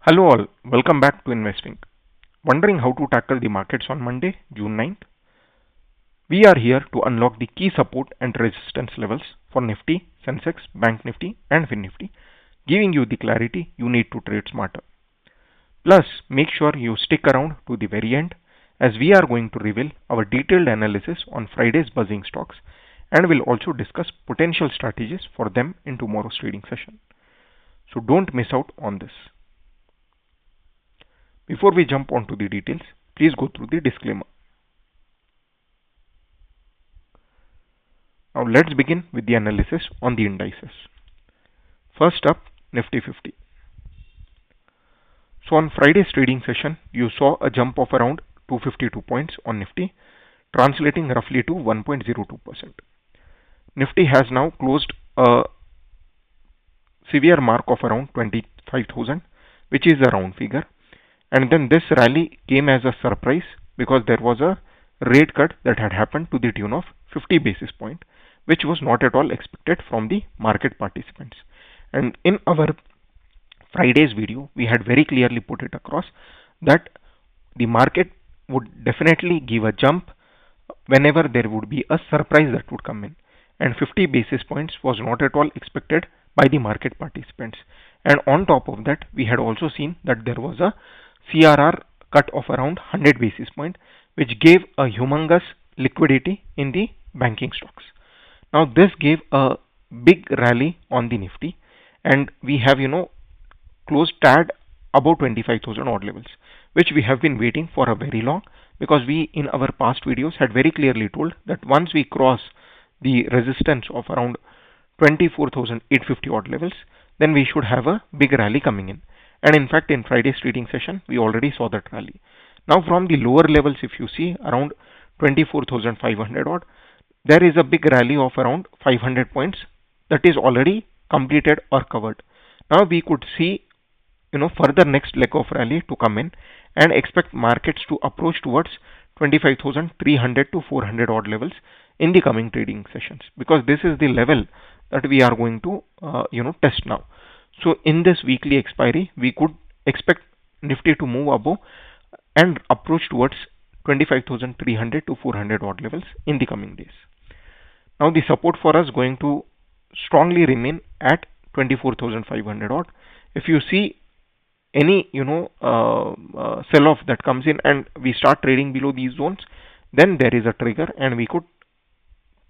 Hello all, welcome back to Invesfinc. Wondering how to tackle the markets on Monday, June 9th? We are here to unlock the key support and resistance levels for Nifty, Sensex, Banknifty and FINNIFTY, giving you the clarity you need to trade smarter. Plus, make sure you stick around to the very end as we are going to reveal our detailed analysis on Friday's buzzing stocks and will also discuss potential strategies for them in tomorrow's trading session. So don't miss out on this. Before we jump onto the details, please go through the disclaimer. Now let's begin with the analysis on the indices. First up, Nifty 50. So on Friday's trading session, you saw a jump of around 252 points on Nifty, translating roughly to 1.02%. Nifty has now closed a severe mark of around 25,000, which is a round figure. And then this rally came as a surprise because there was a rate cut that had happened to the tune of 50 basis points, which was not at all expected from the market participants. And in our Friday's video, we had very clearly put it across that the market would definitely give a jump whenever there would be a surprise that would come in. And 50 basis points was not at all expected by the market participants. And on top of that, we had also seen that there was a CRR cut of around 100 basis points, which gave a humongous liquidity in the banking stocks. Now this gave a big rally on the Nifty, and we have closed tad above 25,000 odd levels, which we have been waiting for a very long, because we in our past videos had very clearly told that once we cross the resistance of around 24,850 odd levels, then we should have a big rally coming in. And in fact, in Friday's trading session, we already saw that rally. Now from the lower levels, if you see around 24,500 odd, there is a big rally of around 500 points that is already completed or covered. Now we could see further next leg of rally to come in and expect markets to approach towards 25,300 to 400 odd levels in the coming trading sessions, because this is the level that we are going to test now. So in this weekly expiry, we could expect Nifty to move above and approach towards 25,300 to 400 odd levels in the coming days. Now the support for us going to strongly remain at 24,500 odd. If you see any sell-off that comes in and we start trading below these zones, then there is a trigger and we could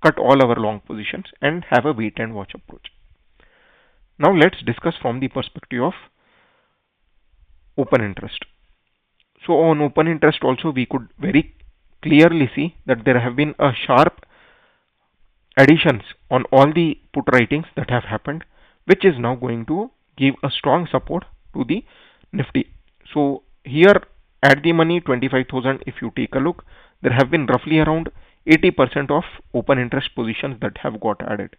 cut all our long positions and have a wait and watch approach. Now let's discuss from the perspective of open interest. So on open interest also, we could very clearly see that there have been a sharp additions on all the put writings that have happened, which is now going to give a strong support to the Nifty. So here at the money 25,000, if you take a look, there have been roughly around 80% of open interest positions that have got added.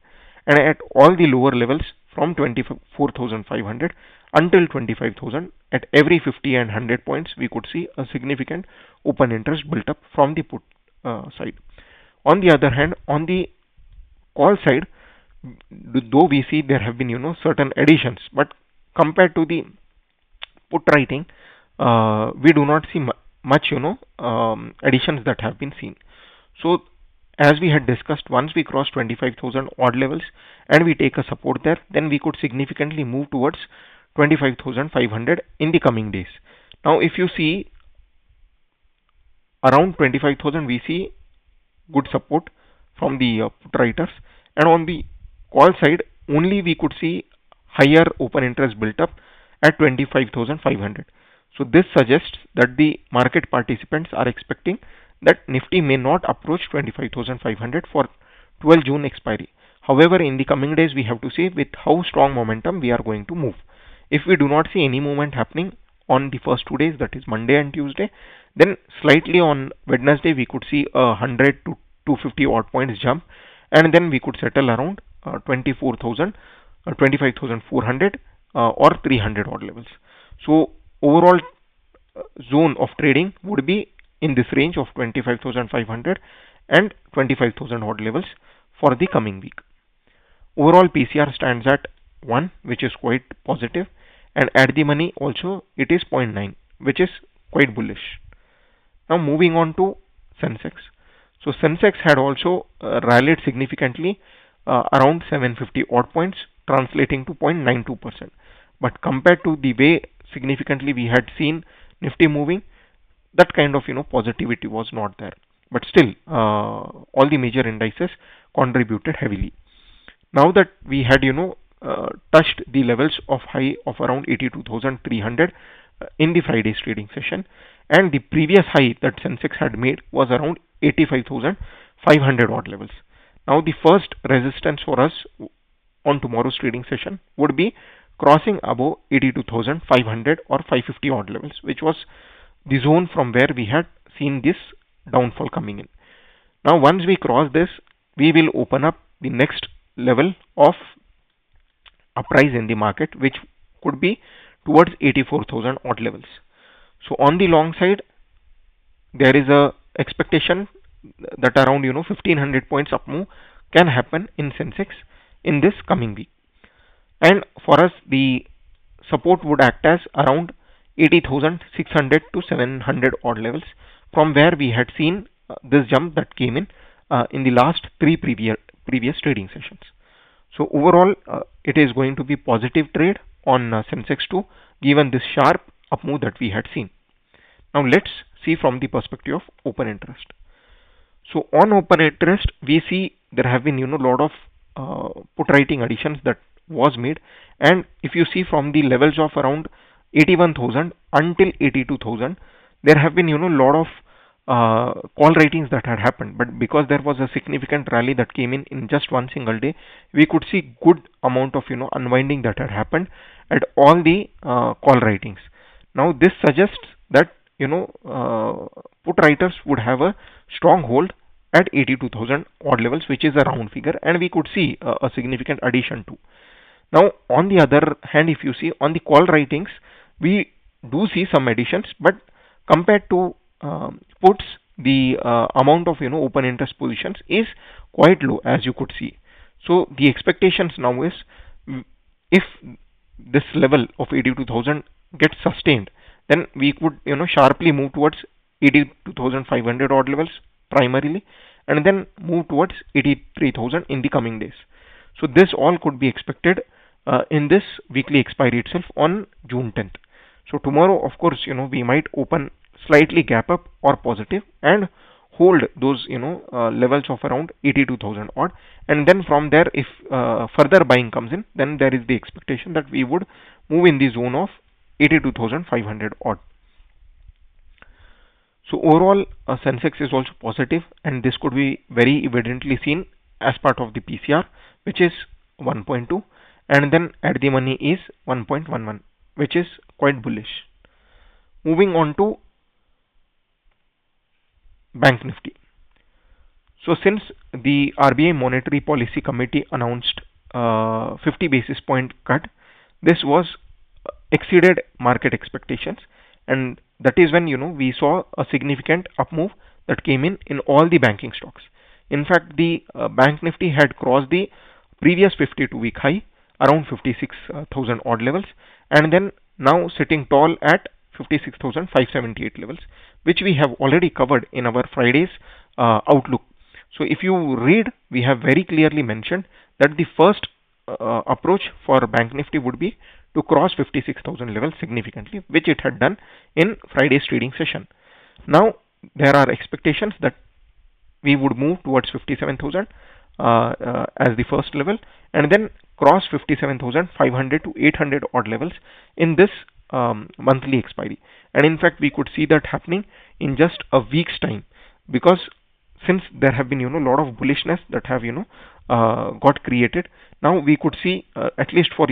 And at all the lower levels from 24,500 until 25,000, at every 50 and 100 points, we could see a significant open interest built up from the put side. On the other hand, on the call side, though we see there have been certain additions, but compared to the put writing, we do not see much additions that have been seen. So as we had discussed, once we cross 25,000 odd levels and we take a support there, then we could significantly move towards 25,500 in the coming days. Now if you see around 25,000, we see good support from the put writers, and on the call side only we could see higher open interest built up at 25,500. So this suggests that the market participants are expecting that Nifty may not approach 25,500 for 12 June expiry. However, in the coming days, we have to see with how strong momentum we are going to move. If we do not see any movement happening on the first 2 days, that is Monday and Tuesday, then slightly on Wednesday we could see a 100 to 250 odd points jump, and then we could settle around 24,000, 25,400 or 300 odd levels. So overall zone of trading would be in this range of 25,500 and 25,000 odd levels for the coming week. Overall PCR stands at 1, which is quite positive, and at the money also it is 0.9, which is quite bullish. Now moving on to Sensex. So Sensex had also rallied significantly, around 750 odd points, translating to 0.92%. But compared to the way significantly we had seen Nifty moving, that kind of positivity was not there. But still, all the major indices contributed heavily. Now that we had touched the levels of high of around 82,300 in the Friday's trading session, and the previous high that Sensex had made was around 85,500 odd levels. Now the first resistance for us on tomorrow's trading session would be crossing above 82,500 or 550 odd levels, which was the zone from where we had seen this downfall coming in. Now once we cross this, we will open up the next level of uprise in the market, which could be towards 84,000 odd levels. So on the long side, there is a expectation that around 1500 points up move can happen in Sensex in this coming week. And for us, the support would act as around 80,600 to 700 odd levels, from where we had seen this jump that came in the last three previous trading sessions. So overall, it is going to be positive trade on Sensex 2, given this sharp up move that we had seen. Now let's see from the perspective of open interest. So on open interest, we see there have been lot of put writing additions that was made, and if you see from the levels of around 81,000 until 82,000, there have been lot of call ratings that had happened. But because there was a significant rally that came in just one single day, we could see good amount of unwinding that had happened at all the call ratings. Now this suggests that put writers would have a strong hold at 82,000 odd levels, which is a round figure, and we could see a significant addition too. Now on the other hand, if you see on the call writings, we do see some additions, but compared to puts, the amount of open interest positions is quite low, as you could see. So the expectations now is, if this level of 82,000 gets sustained, then we could sharply move towards 82,500 odd levels primarily, and then move towards 83,000 in the coming days. So this all could be expected in this weekly expiry itself on June 10th. So tomorrow, of course, we might open slightly gap up or positive and hold those levels of around 82,000 odd, and then from there, if further buying comes in, then there is the expectation that we would move in the zone of 82,500 odd. So overall, Sensex is also positive, and this could be very evidently seen as part of the PCR, which is 1.2, and then at the money is 1.11, which is quite bullish. Moving on to Banknifty. So since the RBI Monetary Policy Committee announced 50 basis point cut, this was exceeded market expectations, and that is when we saw a significant up move that came in all the banking stocks. In fact, the Bank Nifty had crossed the previous 52-week high around 56,000 odd levels, and then now sitting tall at 56,578 levels, which we have already covered in our Friday's outlook. So if you read, we have very clearly mentioned that the first approach for Bank Nifty would be to cross 56,000 levels significantly, which it had done in Friday's trading session. Now there are expectations that we would move towards 57,000 as the first level, and then cross 57,500 to 800 odd levels in this monthly expiry. And in fact, we could see that happening in just a week's time, because since there have been a lot of bullishness that have got created, now we could see at least for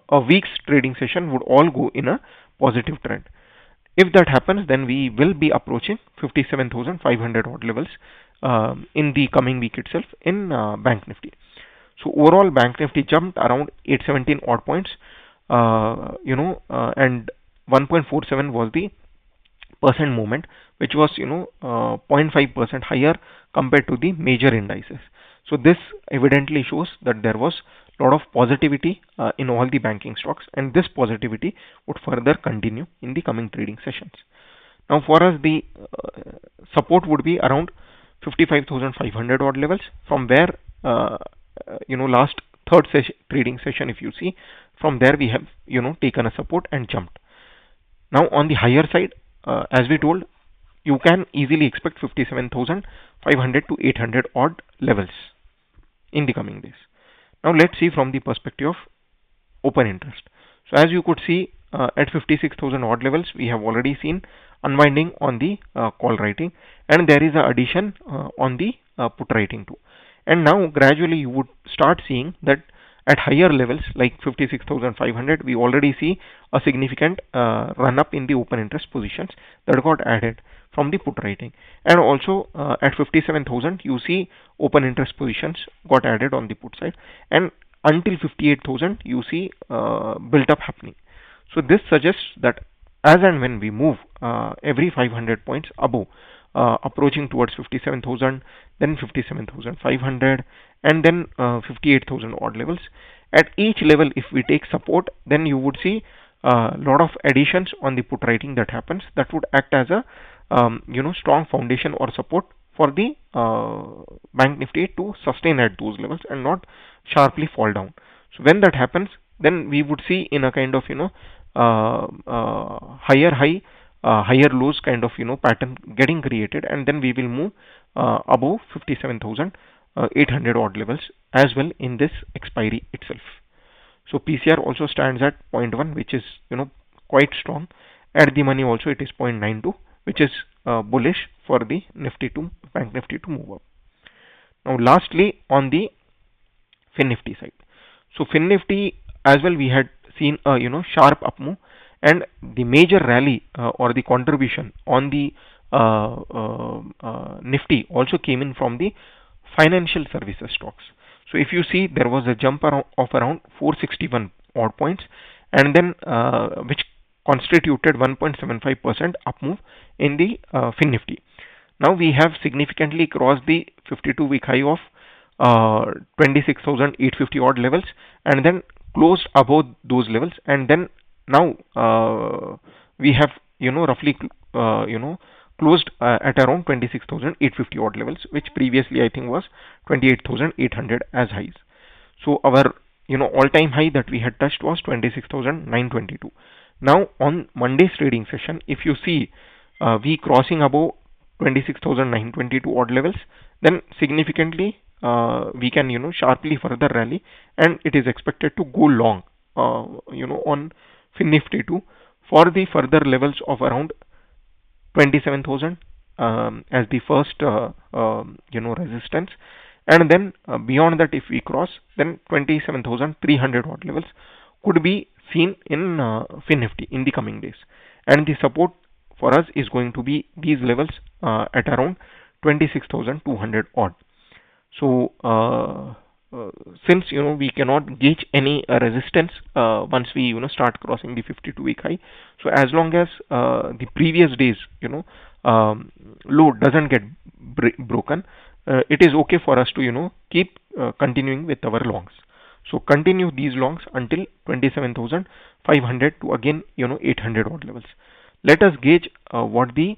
a week's trading session would all go in a positive trend. If that happens, then we will be approaching 57,500 odd levels in the coming week itself in Bank Nifty. So overall, Bank Nifty jumped around 817 odd points, and 1.47 was the percent movement, which was 0.5% higher compared to the major indices. So this evidently shows that there was lot of positivity in all the banking stocks, and this positivity would further continue in the coming trading sessions. Now for us, the support would be around 55,500 odd levels, from where last third trading session, if you see, from there we have taken a support and jumped. Now on the higher side, as we told, you can easily expect 57,500 to 800 odd levels in the coming days. Now let's see from the perspective of open interest. So as you could see, at 56,000 odd levels, we have already seen unwinding on the call writing, and there is a addition on the put writing too. And now gradually you would start seeing that at higher levels like 56,500, we already see a significant run up in the open interest positions that got added from the put writing, and also at 57,000 you see open interest positions got added on the put side, and until 58,000 you see built up happening. So this suggests that as and when we move every 500 points above, approaching towards 57,000, then 57,500, and then 58,000 odd levels, at each level if we take support, then you would see a lot of additions on the put writing that happens, that would act as a strong foundation or support for the bank nifty to sustain at those levels and not sharply fall down. So when that happens, then we would see in a kind of higher high, higher lows kind of pattern getting created, and then we will move above 57,800 odd levels as well in this expiry itself. So PCR also stands at 0.1, which is quite strong. At the money also it is 0.92, which is bullish for the nifty to bank nifty to move up. Now lastly, on the FINNIFTY side, so FINNIFTY as well, we had seen a sharp up move, and the major rally or the contribution on the nifty also came in from the financial services stocks. So if you see, there was a jump of around 461 odd points, and then which constituted 1.75% up move in the FINNIFTY. Now we have significantly crossed the 52-week high of 26,850 odd levels, and then closed above those levels, and then now we have roughly closed at around 26,850 odd levels, which previously I think was 28,800 as highs. So our all-time high that we had touched was 26,922. Now on Monday's trading session, if you see we crossing above 26,922 odd levels, then significantly we can sharply further rally, and it is expected to go long on FINNIFTY too for the further levels of around 27,000 as the first resistance, and then beyond that if we cross, then 27,300 odd levels could be seen in FINNIFTY in the coming days, and the support for us is going to be these levels at around 26,200 odd. So since we cannot gauge any resistance once we start crossing the 52-week high, so as long as the previous days low doesn't get broken, it is okay for us to keep continuing with our longs. So continue these longs until 27,500 to again 800 odd levels. Let us gauge what the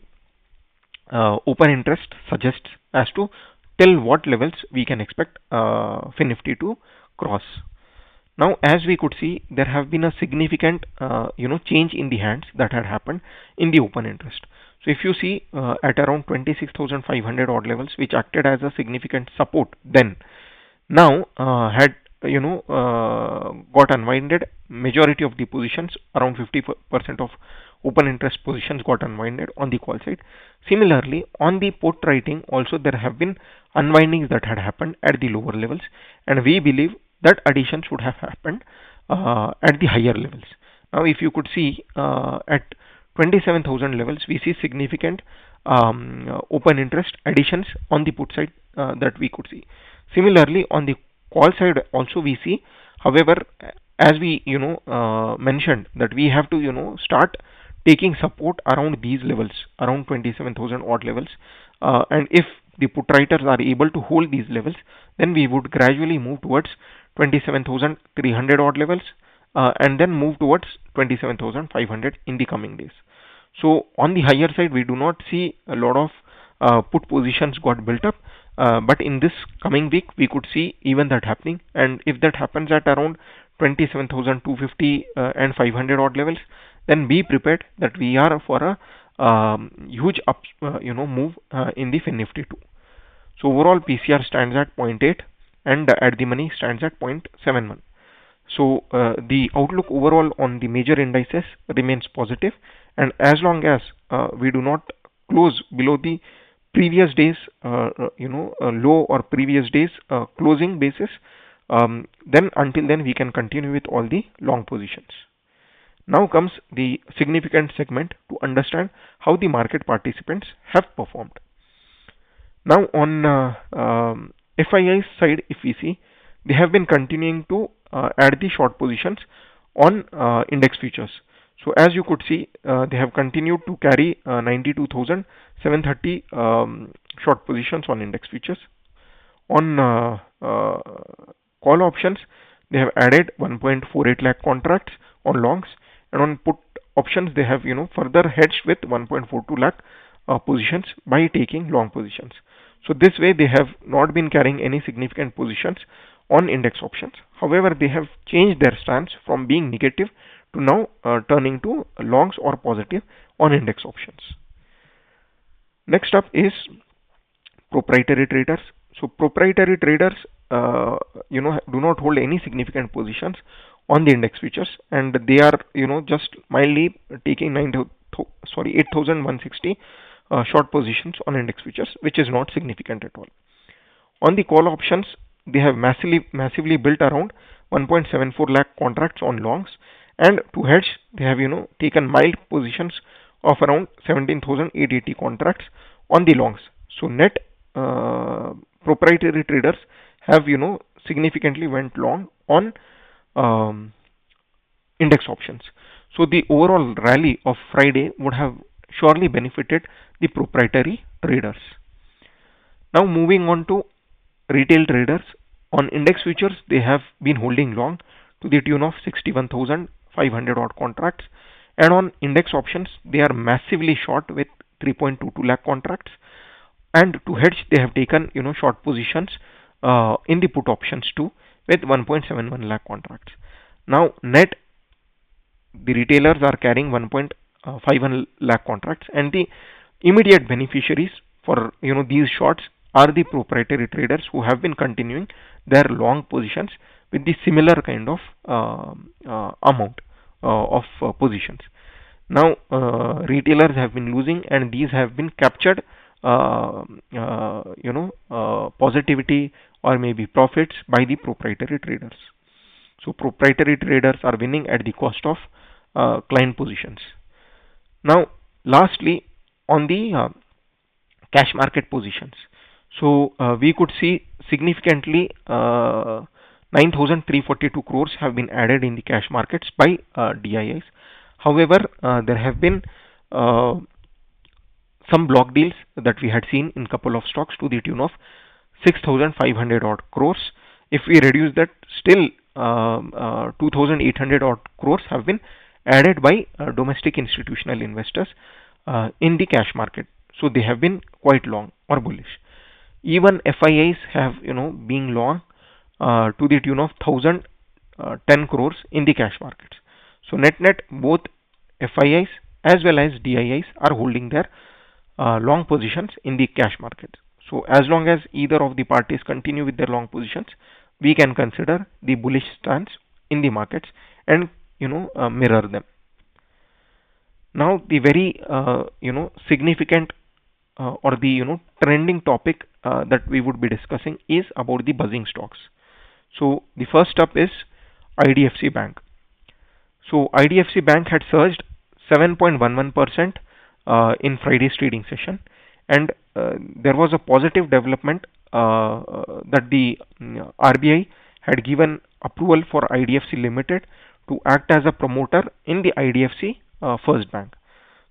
open interest suggests as to till what levels we can expect FINNIFTY to cross. Now as we could see, there have been a significant change in the hands that had happened in the open interest. So if you see at around 26,500 odd levels, which acted as a significant support, then now had got unwinded. Majority of the positions, around 50% of open interest positions, got unwinded on the call side. Similarly, on the put writing also there have been unwindings that had happened at the lower levels, and we believe that addition should have happened at the higher levels. Now if you could see at 27,000 levels, we see significant open interest additions on the put side that we could see. Similarly, on the call side also we see, however, as we mentioned, that we have to start taking support around these levels, around 27,000 odd levels, and if the put writers are able to hold these levels, then we would gradually move towards 27,300 odd levels, and then move towards 27,500 in the coming days. So on the higher side, we do not see a lot of put positions got built up, but in this coming week we could see even that happening. And if that happens at around 27,250 and 500 odd levels, then be prepared that we are for a huge up move in the FINNIFTY 2. So overall PCR stands at 0.8 and at the money stands at 0.71. So the outlook overall on the major indices remains positive, and as long as we do not close below the previous days low or previous days closing basis, then until then we can continue with all the long positions. Now comes the significant segment to understand how the market participants have performed. Now on FII's side, if we see, they have been continuing to add the short positions on index futures. So as you could see, they have continued to carry 92,730 short positions on index futures. On call options, they have added 1.48 lakh contracts on longs, and on put options they have further hedged with 1.42 lakh positions by taking long positions. So this way they have not been carrying any significant positions on index options. However, they have changed their stance from being negative to now turning to longs or positive on index options. Next up is proprietary traders. So proprietary traders do not hold any significant positions on the index futures, and they are just mildly taking 8,160 short positions on index futures, which is not significant at all. On the call options, they have massively built around 1.74 lakh contracts on longs, and to hedge they have taken mild positions of around 17,880 contracts on the longs. So net proprietary traders have significantly went long on index options. So the overall rally of Friday would have surely benefited the proprietary traders. Now moving on to retail traders. On index futures, they have been holding long to the tune of 61,500 odd contracts, and on index options they are massively short with 3.22 lakh contracts, and to hedge they have taken short positions in the put options too with 1.71 lakh contracts. Now net the retailers are carrying 1.51 lakh contracts, and the immediate beneficiaries for these shorts are the proprietary traders who have been continuing their long positions with the similar kind of amount of positions. Now retailers have been losing, and these have been captured positivity or maybe profits by the proprietary traders. So proprietary traders are winning at the cost of client positions. Now lastly, on the cash market positions, so we could see significantly 9,342 crores have been added in the cash markets by DIIs. However, there have been some block deals that we had seen in couple of stocks to the tune of 6,500 odd crores. If we reduce that, still 2,800 odd crores have been added by domestic institutional investors in the cash market. So they have been quite long or bullish. Even FIIs have being long to the tune of 1,010 crores in the cash markets. So net both FIIs as well as DIIs are holding their long positions in the cash market. So as long as either of the parties continue with their long positions, we can consider the bullish stance in the markets and mirror them. Now the very significant or the trending topic that we would be discussing is about the buzzing stocks. So the first up is IDFC Bank. So IDFC Bank had surged 7.11% in Friday's trading session, and there was a positive development that the RBI had given approval for IDFC Limited to act as a promoter in the IDFC First Bank.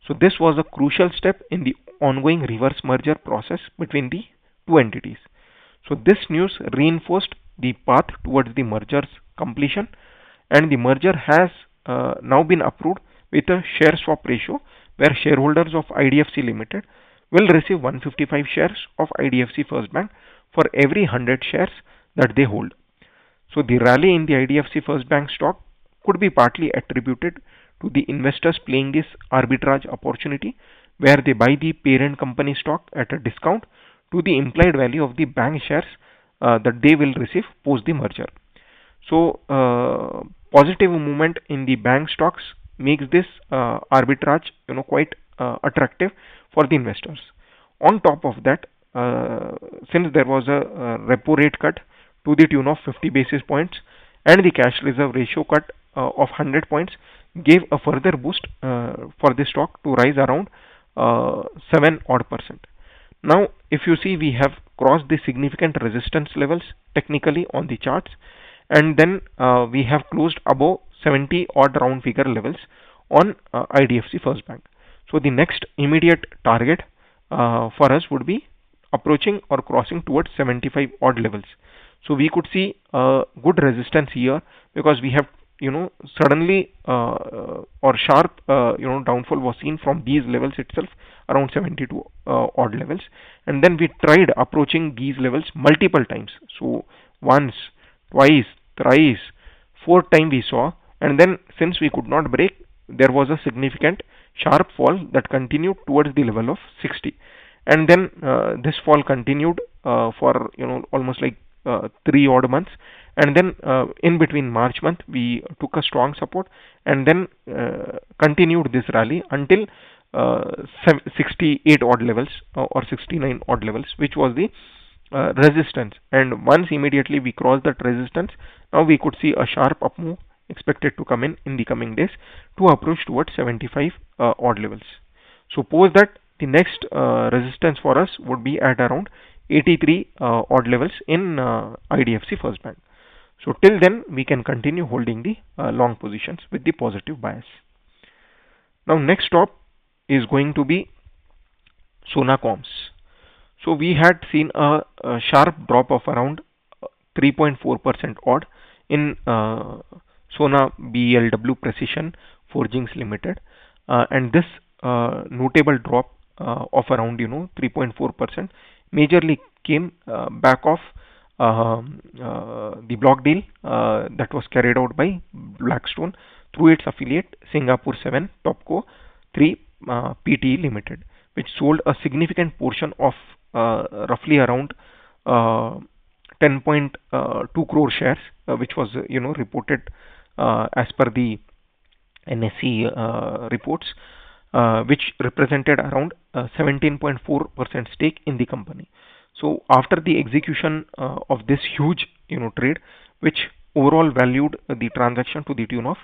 So this was a crucial step in the ongoing reverse merger process between the two entities. So this news reinforced the path towards the merger's completion, and the merger has now been approved with a share swap ratio where shareholders of IDFC Limited will receive 155 shares of IDFC First Bank for every 100 shares that they hold. So the rally in the IDFC First Bank stock could be partly attributed to the investors playing this arbitrage opportunity where they buy the parent company stock at a discount to the implied value of the bank shares that they will receive post the merger. So positive movement in the bank stocks makes this arbitrage quite attractive for the investors. On top of that, since there was a repo rate cut to the tune of 50 basis points and the cash reserve ratio cut of 100 points gave a further boost for the stock to rise around 7 odd percent. Now if you see, we have crossed the significant resistance levels technically on the charts, and then we have closed above 70 odd round figure levels on IDFC First Bank. So the next immediate target for us would be approaching or crossing towards 75 odd levels. So we could see good resistance here because we have suddenly or sharp downfall was seen from these levels itself around 72 odd levels, and then we tried approaching these levels multiple times. So once, twice, thrice, fourth time we saw, and then since we could not break, there was a significant sharp fall that continued towards the level of 60, and then this fall continued for almost like 3 odd months, and then in between March month we took a strong support and then continued this rally until 68 odd levels or 69 odd levels, which was the resistance. And once immediately we crossed that resistance, now we could see a sharp up move expected to come in the coming days to approach towards 75 odd levels. So post that, the next resistance for us would be at around 83 odd levels in IDFC First Bank. So till then we can continue holding the long positions with the positive bias. Now next stop is going to be Sona Comms. So we had seen a sharp drop of around 3.4% odd in Sona BLW Precision Forgings Limited, and this notable drop of around 3.4% majorly came back of the block deal that was carried out by Blackstone through its affiliate Singapore 7 Topco 3 Pte Limited, which sold a significant portion of roughly around 10.2 crore shares, which was reported as per the NSE reports, which represented around 17.4% stake in the company. So after the execution of this huge trade, which overall valued the transaction to the tune of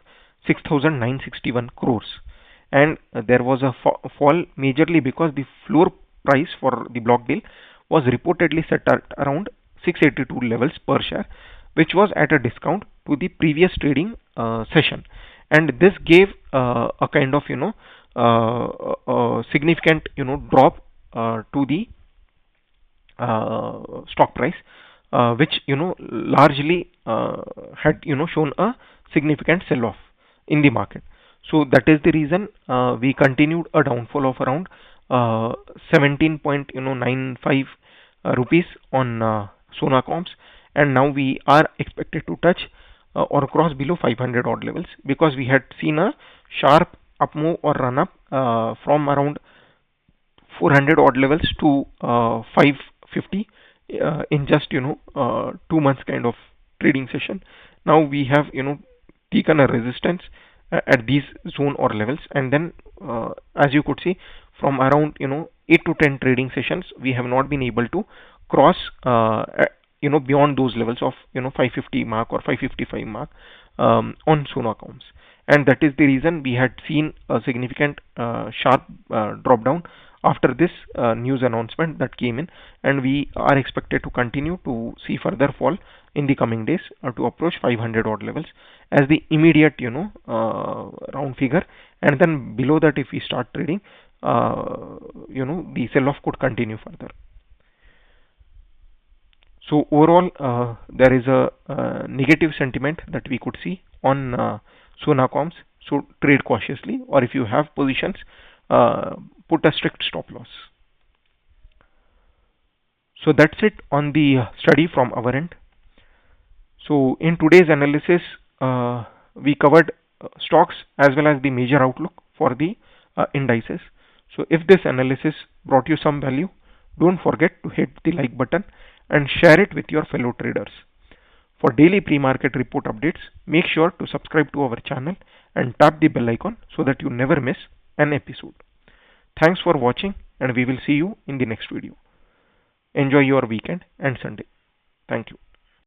6,961 crores, and there was a fall majorly because the floor price for the block deal was reportedly set at around 682 levels per share, which was at a discount to the previous trading session, and this gave a kind of significant drop to the stock price, which largely had shown a significant sell off in the market. So that is the reason we continued a downfall of around 17.95 rupees on Sona Comms, and now we are expected to touch or cross below 500 odd levels because we had seen a sharp up move or run up from around 400 odd levels to 550 in just 2 months kind of trading session. Now we have taken a resistance at these zone or levels, and then as you could see, from around 8 to 10 trading sessions we have not been able to cross beyond those levels of 550 mark or 555 mark on Sona Comms, and that is the reason we had seen a significant sharp drop down after this news announcement that came in, and we are expected to continue to see further fall in the coming days to approach 500 odd levels as the immediate round figure, and then below that if we start trading the sell off could continue further. So overall, there is a negative sentiment that we could see on Sonacoms. So trade cautiously, or if you have positions, uh, put a strict stop loss. So that's it on the study from our end. So in today's analysis, we covered stocks as well as the major outlook for the indices. So if this analysis brought you some value, don't forget to hit the like button and share it with your fellow traders. For daily pre-market report updates, make sure to subscribe to our channel and tap the bell icon so that you never miss an episode. Thanks for watching, and we will see you in the next video. Enjoy your weekend and Sunday. Thank you.